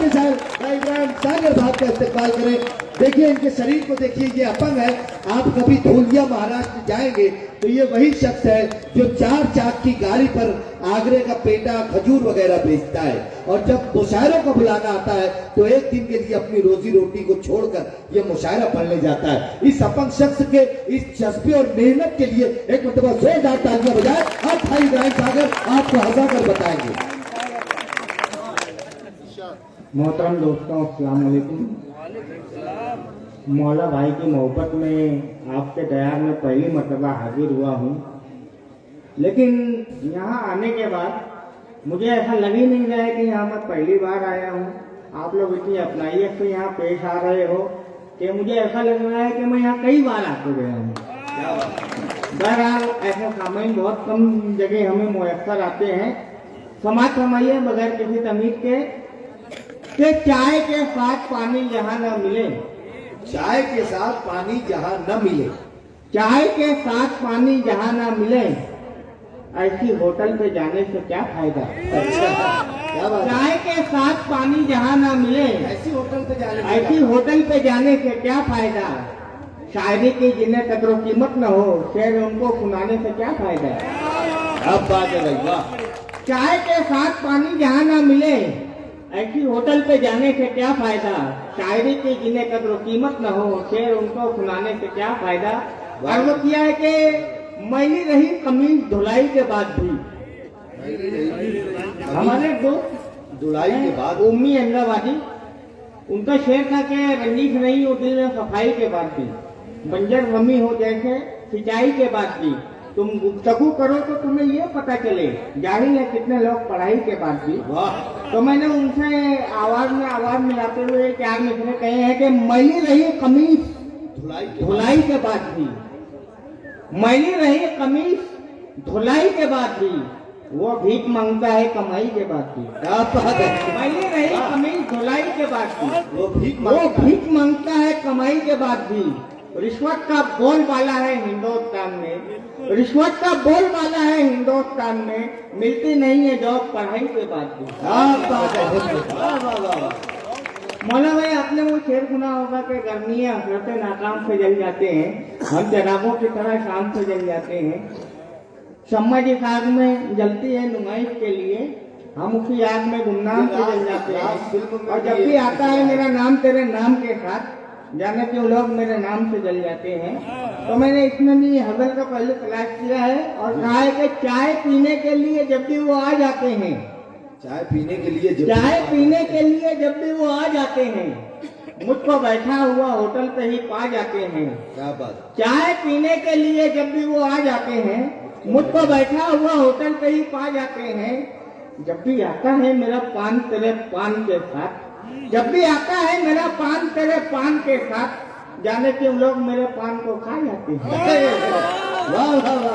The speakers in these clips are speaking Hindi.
के साथ भाई इब्राहिम सागर साहब का इस्तेमाल करें। देखिए इनके शरीर को देखिए, ये अपंग है। आप कभी धूलिया महाराष्ट्र जाएंगे तो ये वही शख्स है जो 4 चाक की गाड़ी पर आगरे का पेटा, खजूर वगैरह बेचता है। और जब मुशायरों का बुलाना आता है तो एक दिन के लिए अपनी रोजी रोटी को छोड़कर ये मुशायरा पढ़ने जाता है। इस अपंग शख्स के इस जज्बे और मेहनत के लिए एक मतलब जोरदार तालियां बजाएं। अब भाई इब्राहिम सागर आपको हंसा कर बताएंगे। मोहतरम दोस्तों, अस्सलाम वालेकुम। मौला भाई की मोहब्बत में आपके दयार में पहली मर्तबा हाजिर हुआ हूँ, लेकिन यहाँ आने के बाद मुझे ऐसा लग ही नहीं रहा है कि यहाँ मैं पहली बार आया हूँ। आप लोग इतनी अपनाइयत से यहाँ पेश आ रहे हो कि मुझे ऐसा लग रहा है कि मैं यहाँ कई बार आके गया हूँ। बहरहाल ऐसे सामाइन बहुत कम जगह हमें मुयस्सर आते हैं। समाज फरमाइए बगैर किसी तमीज के चाय के साथ पानी जहाँ न मिले, चाय के साथ पानी जहाँ न मिले, चाय के साथ पानी जहाँ न मिले, ऐसी होटल पे जाने से क्या फायदा। अच्छा, क्या बात है? चाय के साथ पानी जहाँ न मिले, ऐसी होटल पे जाने से ऐसी होटल पे जाने से क्या फायदा। शायरी की जिन्हें कदर कीमत न हो, शेर उनको सुनाने से क्या फायदा। अब बात है भाई, वाह। चाय के साथ पानी जहाँ न मिले, ऐसी होटल पे जाने से क्या फायदा। शायरी की जिन्हें कदर कीमत न हो, शेर उनको सुनाने से क्या फायदा। अर्ज किया है कि मैली रही कमीज धुलाई के बाद भी। हमारे दोस्त धुलाई के बाद उम्मी अहमदाबादी, उनका शेर था कि रंजीश नहीं होती है सफाई के बाद भी, बंजर जमी हो जैसे सिंचाई के बाद भी। तुम गुफ्तगू करो तो तुम्हें ये पता चले जाहिल है कितने लोग पढ़ाई के बाद भी। तो मैंने उनसे आवाज में मिलाते हुए क्या लिखने कहे हैं कि मैली रही कमीज धुलाई के बाद भी, मैली रही कमीज धुलाई के बाद भी, वो भीख मांगता है कमाई के बाद भी। मैली रही कमीज धुलाई के बाद भी, वो भीख मांगता है कमाई के बाद भी। रिश्वत का बोलबाला है हिंदुस्तान में, रिश्वत का बोलबाला है हिंदुस्तान में, मिलती नहीं है जॉब पढ़ाई के बाद भी। मौला भाई, आपने वो शेर सुना होगा कि गर्मी हसरतें नाकाम से जल जाते हैं, हम जनाबों की तरह शाम से जल जाते हैं। शम्मा जिस आग में जलती है नुमाइश के लिए, हम उसी आग में गुमनाम से जल जाते हैं। और जब भी आता है मेरा नाम तेरे नाम के साथ, जाने क्यों लोग मेरे नाम से जल जाते हैं। तो मैंने इसमें भी हज़ल का पहले तलाश किया है और कहा है कि चाय पीने के लिए जब भी वो आ जाते हैं, चाय पीने के लिए जब भी वो आ जाते हैं, मुझको बैठा हुआ होटल पे ही पा जाते हैं। क्या बात। चाय पीने के लिए जब भी वो आ जाते हैं, मुझको बैठा हुआ होटल पे ही पा जाते हैं। जब भी आता है मेरा पान तेरे पान के साथ, जब भी आता है मेरा पान तेरे पान के साथ, जाने क्यों लोग मेरे पान को खा जाते हैं।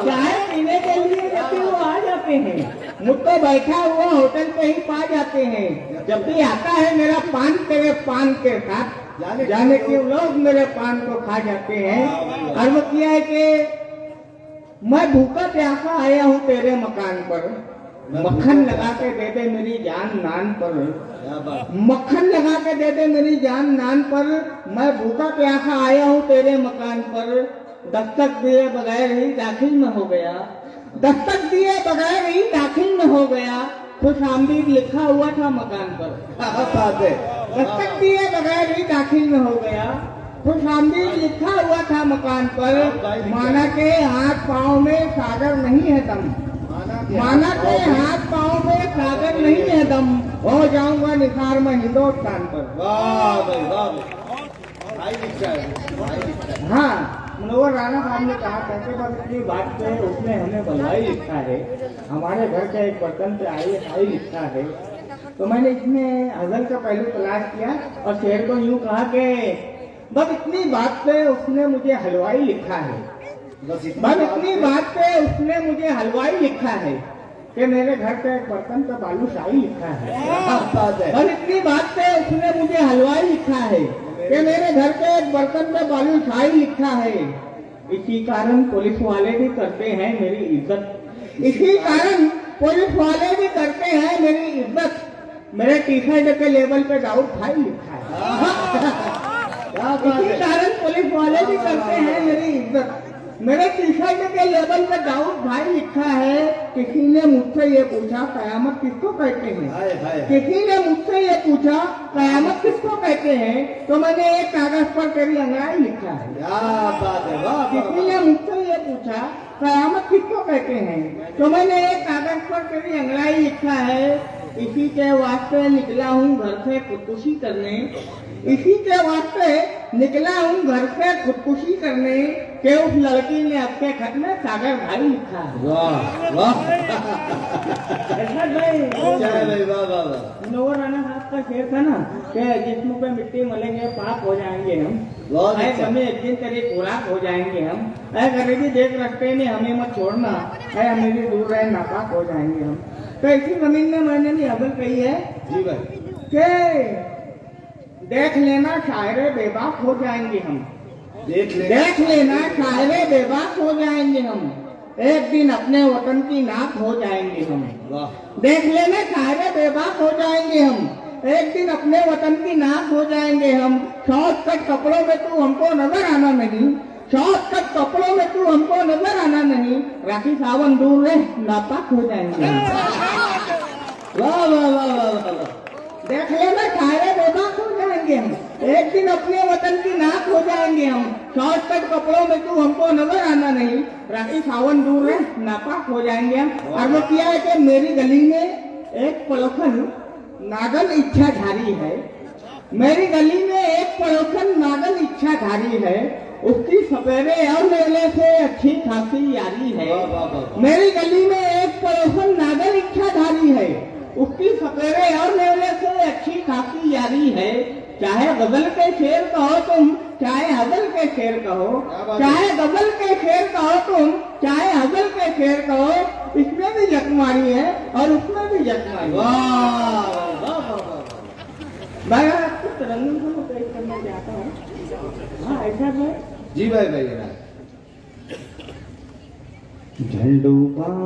चाय पीने के लिए जब भी वो आ जाते हैं, मुझको बैठा हुआ होटल पे ही पा जाते हैं। जब भी आता है मेरा पान तेरे पान के साथ, जाने क्यों लोग मेरे पान को खा जाते हैं। अर्ज किया है कि मैं भूखा प्यासा आया हूँ तेरे मकान पर, मक्खन लगा के दे दे मेरी जान नान पर, मक्खन लगा के दे दे मेरी जान नान पर। मैं भूखा प्यासा आया हूँ तेरे मकान पर, दस्तक दिए बगैर ही दाखिल में हो गया, दस्तक दिए बगैर ही दाखिल में हो गया। खुश आमदीद लिखा हुआ था मकान पर, दस्तक दिए बगैर ही दाखिल में हो गया, खुश आमदीद लिखा हुआ था मकान पर। माना के हाथ पाँव में सागर नहीं है दम, माना के हाथ पाँव में सागर नहीं है दम, हो जाऊंगा निखार में हिंदुस्तान पर। वाह भाई वाह। हाँ, मनोहर राणा साहब ने कहा था कि बस इतनी बात पे उसने हमें बधाई लिखा है, हमारे घर के एक बर्तन पे आई लिखा है। तो मैंने इसमें हज़ल का पहलू तलाश किया और शेर को यूँ कहा कि बस इतनी बात पे उसने मुझे हलवाई लिखा है, बस इतनी बात पे उसने मुझे हलवाई लिखा है कि मेरे घर पे एक बर्तन पे बालूशाही लिखा है। बस इतनी बात पे उसने मुझे हलवाई लिखा है कि मेरे घर पे एक बर्तन पे बालूशाही लिखा है। इसी कारण पुलिस वाले भी करते हैं मेरी इज्जत, इसी कारण पुलिस वाले भी करते हैं मेरी इज्जत। मेरे टी शर्ट के लेवल पे दाऊद भाई लिखा है। क्या बात इसी है। कारण पुलिस वाले भी करते हैं मेरी इज्जत। मेरे टी शर्ट के लेवल पे दाऊद भाई लिखा है। किसी ने मुझसे ये पूछा कयामत किसको कहते हैं? हाय हाय। किसी ने मुझसे ये पूछा कयामत किसको कहते हैं, तो मैंने एक कागज पर तेरी अंगड़ाई लिखा है। क्या बात है, वाह वाह, किसी ने वाह। मुझसे ये पूछा कयामत किसको कहते हैं, तो मैंने एक कागज पर तेरी अंगड़ाई लिखा है। इसी के वास्ते निकला हूँ घर से खुदकुशी करने, इसी के वास्ते निकला हूँ घर से खुदकुशी करने, के उस लड़की ने अपने खत में सागर भाई लिखा है। वाह वाह। ऐसा भाई जय भाई, वाह वाह वाह। नोवर राणा साहब का शेर था ना कि जिस्म पे मिट्टी मलेंगे पाप हो जाएंगे हम, बहुत ऐ अच्छा। हमें एक दिन तेरी खुराक हो जाएंगे हम, ऐ गरीबी देख रखते में हमें मत छोड़ना, ऐ हमें भी दूर रहे नापाक हो जाएंगे हम। तो इसी जमीन में मैंने भी हबल कही है जी भाई। कि देख लेना शायरे बेबाक हो जाएंगे हम, देख लेना शायरे बेबाक हो जाएंगे हम, एक दिन अपने वतन की नाक हो जाएंगे हम। वाह। देख लेना शायरे बेबाक हो जाएंगे हम, एक दिन अपने वतन की नाक हो जाएंगे हम। शॉर्ट कट कपड़ों में तू हमको नजर आना नहीं, शॉर्ट कट कपड़ों में तू हमको नजर आना नहीं, राखी सावन दूर रहे नापाक हो जाएंगे हम। वाह वाह वाह वाह वाह। देख लेना शायरे बेबाक हो जाएंगे हम, एक दिन अपने वतन की नाक हो जाएंगे हम। शॉर्ट कट कपड़ों में तू हमको नजर आना नहीं, राखी सावन दूर रहे नापाक हो जाएंगे हम। और वो किया है कि मेरी गली में एक पड़ोसन नागन इच्छाधारी है, मेरी गली में एक पड़ोसन नागन इच्छाधारी है, उसकी सपेरे और मेले से अच्छी खासी यारी है। वाह वाह वाह। मेरी गली में एक पड़ोसन नागन इच्छाधारी है, उसकी सपेरे और मेले से अच्छी खासी यारी है। चाहे गजल के शेर कहो तुम, चाहे हजल के शेर कहो, चाहे गजल के शेर कहो तुम, चाहे हजल के शेर कहो, इसमें भी जकमारी है और उसमें भी जकमारी है। वाह वाह वाह वाह। मैं आपको तरंगम को पेश करना चाहता हूँ। हाँ ऐसा है। जी भाई भाई। झंडूबान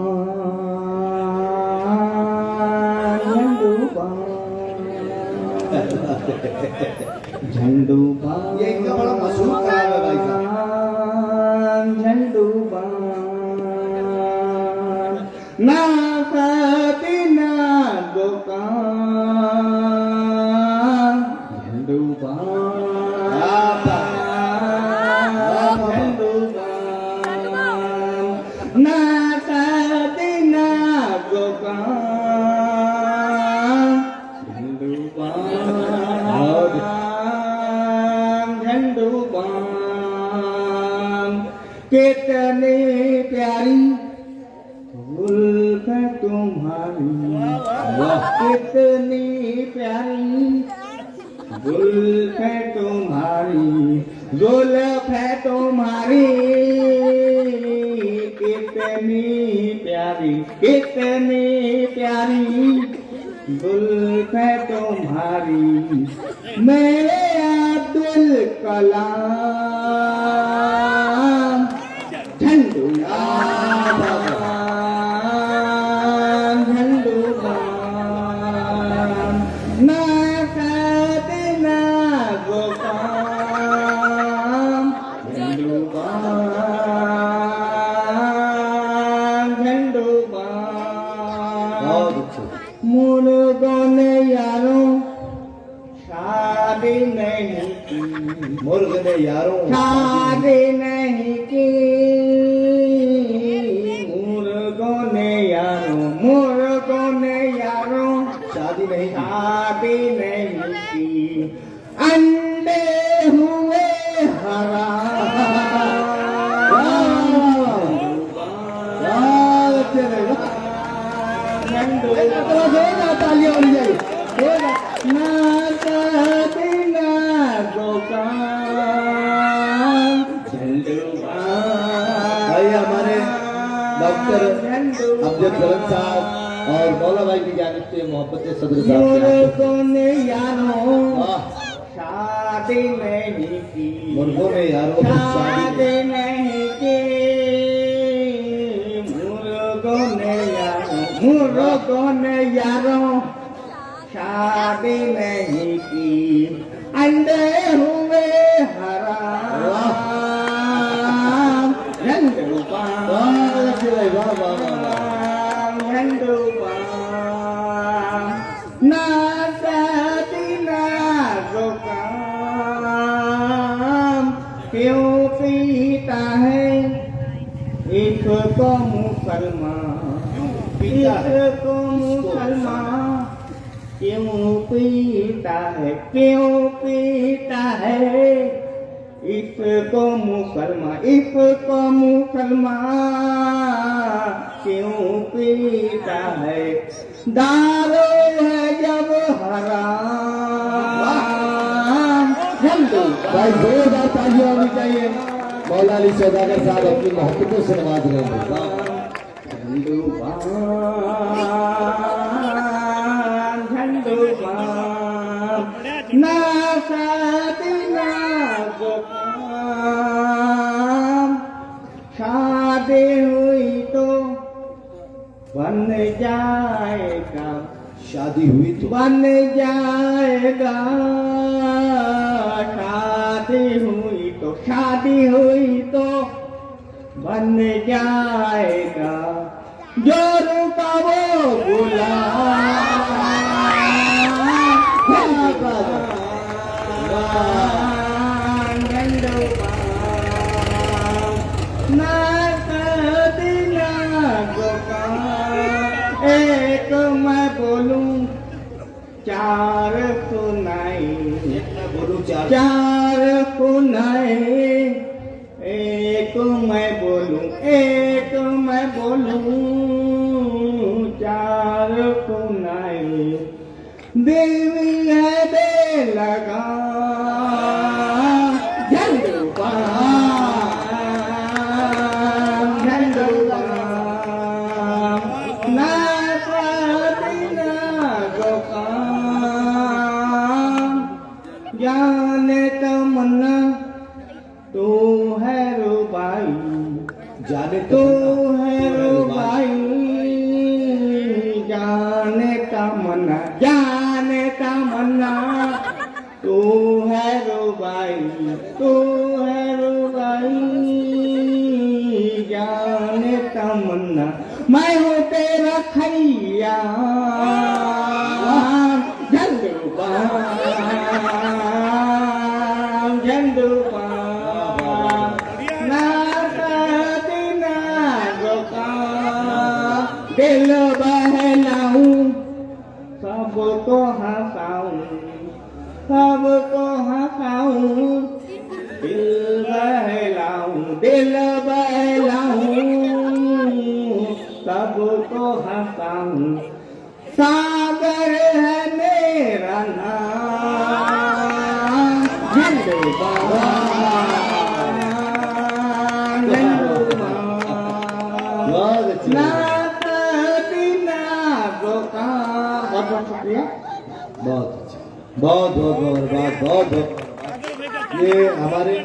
झंडूबान ये इनका बड़ा मशहूर कलाम है भाई साहब। झंडूबान ना सती ना दुकान, झंडूबान ना सती ना दुकान, कितनी प्यारी जुल्फ तुम्हारी, कितनी प्यारी जुल्फ तुम्हारी, जुल्फ तुम्हारी कितनी प्यारी, कितनी प्यारी जुल्फ तुम्हारी, मेरे अब्दुल कलाम झंडूबान झंडूबान ना सती ना गोपाल, झंडूबान झंडूबान। बहुत अच्छा। मुर्गों ने यारों शादी नहीं की, मुर्ग ने यारों शादी नहीं की, मुर्गों ने यारों, मुर्गों ने यारों शादी नहीं की। शादी नहीं की, अंडे हुए हराम। तालियां होनी चाहिए। ना सती ना गोपाल, झंडूबान। भाई हमारे डॉक्टर अमजद गलत साहब और मौला भाई की जानिब से मोहब्बत सदर साहब के हाथ मुर्गों ने यारों वाह। शादी नहीं की, मुर्गों ने यारों को शादी शादी नहीं की, मुर्गों ने यारों, मुर्गों ने यारों शादी शादी नहीं की, अंडे हुए हराम, झंडूबाम, झंडूबाम, ना शादी ना जुकाम, क्यों पीता है इसको मुसलमान, इसको मुसलमान क्यों पीता है, क्यों पीता है इसको मुसलमान, इसको मुसलमान क्यों पीता है, दारू है जब हराम। भाई जोरदार तालियां होनी चाहिए। मौला अली सौदागर साहब अपनी महत्वों से नवाज रहे हैं। झंडूबाम, ना शादी ना जुकाम, शादी हुई तो बन जाएगा, शादी हुई तो बन जाएगा, शादी हुई तो, शादी हुई तो बन जाएगा, जो रुका वो ना शादी ना जुकाम, एक मैं बोलूं चार सुनाई, बोलू चार चार सुनाई, एक मैं बोलूं, एक मैं बोलूं चार सुनाई, देवी है दे लगा झंडूबाम, झंडूबाम, ना शादी ना जुकाम, जाने तमन्ना तू है रुबाई, जाने तू है रुबाई, जाने तमन्ना, जाने तमन्ना तू है रुबाई, तू है रुबाई, जाने तमन्ना मैं हूँ तेरा खैया, झंडूबाम, झंडूबाम, ना शादी ना जुकाम, दिल बहलाऊं सबको हंसाऊं, सबको हंसाऊं, दिल बहलाऊं, दिल बहलाऊं सबको हंसाऊं, सागर है मेरा नाम, झंडूबाम, झंडूबाम, ना शादी ना जुकाम। बहुत बहुत शुक्रिया। बहुत अच्छा, बहुत बहुत बहुत बहुत बहुत बहुत। ये हमारे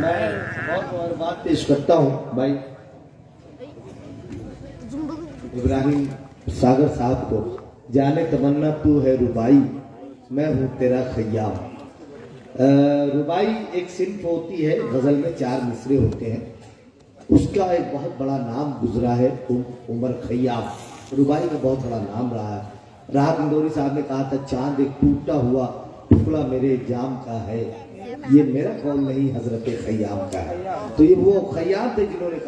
मैं बहुत बात पेश करता हूँ भाई इब्राहिम सागर साहब को, जाने तमन्ना तू है रुबाई, मैं हूँ तेरा खयाम। रुबाई एक सिंफ होती है, गजल में 4 मिसरे होते हैं, उसका एक बहुत बड़ा नाम गुजरा है उमर खयाम। रुबाई का बहुत बड़ा नाम रहा है। राहत इंदौरी साहब ने कहा था, चांद एक टूटा हुआ टुकड़ा मेरे जाम का है, ये मेरा कौल नहीं हजरत खयाम का है। तो ये वो खयाम थे जिन्होंने